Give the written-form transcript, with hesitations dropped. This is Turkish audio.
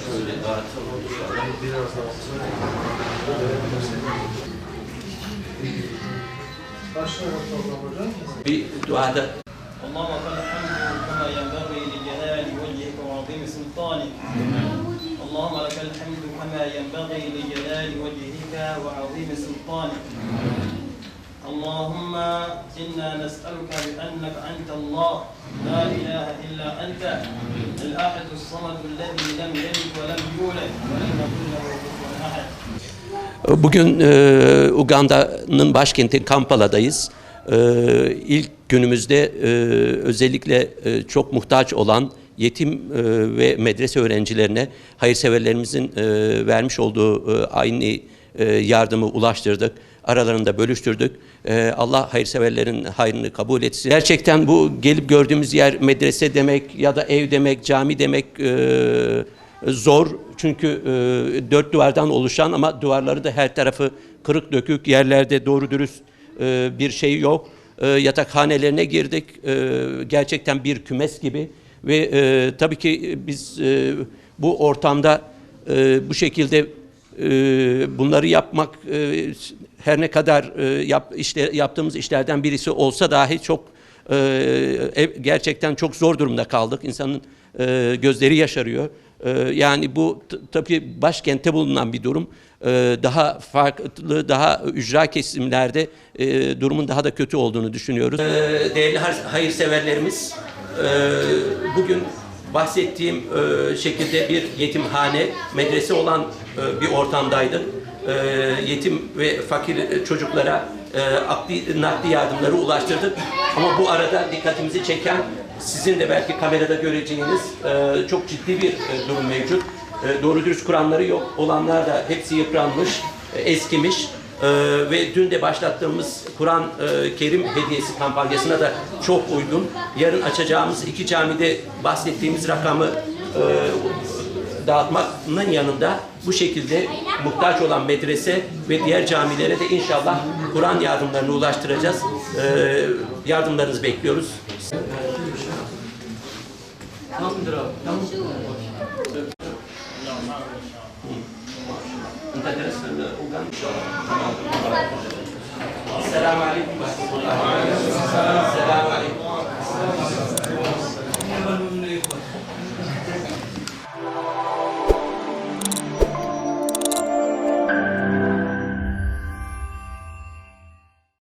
Şöyle dağıtalım inşallah. Biraz daha başlayalım hocam. Bir duada. اللهم لك الحمد كما ينبغي لجلال وجهك وعظيم سلطانك. اللهم لك الحمد كما ينبغي لجلال وجهك وعظيم سلطانك. اللهم إنا نسألك بأنك أنت الله لا إله إلا أنت الأحد الصمد الذي لم يلد ولم يولد ولم يكن له كفوا أحد. Bugün Uganda'nın başkenti Kampala'dayız. İlk günümüzde özellikle çok muhtaç olan yetim ve medrese öğrencilerine hayırseverlerimizin vermiş olduğu aynı yardımı ulaştırdık. Aralarında bölüştürdük. Allah hayırseverlerin hayrını kabul etsin. Gerçekten bu gelip gördüğümüz yer medrese demek ya da ev demek, cami demek zor. Çünkü dört duvardan oluşan ama duvarları da her tarafı kırık dökük, yerlerde doğru dürüst bir şey yok. Yatakhanelerine girdik. Gerçekten bir kümes gibi ve tabii ki biz bu ortamda bu şekilde bunları yapmak her ne kadar yaptığımız işlerden birisi olsa dahi çok gerçekten çok zor durumda kaldık. İnsanın gözleri yaşarıyor. Yani bu tabii başkentte bulunan bir durum. Daha farklı, daha ücra kesimlerde durumun daha da kötü olduğunu düşünüyoruz. Değerli hayırseverlerimiz, bugün bahsettiğim şekilde bir yetimhane, medrese olan bir ortamdaydık. Yetim ve fakir çocuklara nakdi yardımları ulaştırdık. Ama bu arada dikkatimizi çeken, sizin de belki kamerada göreceğiniz çok ciddi bir durum mevcut. Doğru dürüst Kur'anları yok. Olanlar da hepsi yıpranmış, eskimiş. Ve dün de başlattığımız Kur'an Kerim hediyesi kampanyasına da çok uygun. Yarın açacağımız 2 camide bahsettiğimiz rakamı dağıtmanın yanında bu şekilde muhtaç olan medrese ve diğer camilere de inşallah Kur'an yardımlarını ulaştıracağız. Yardımlarınızı bekliyoruz. Selamun Aleyküm.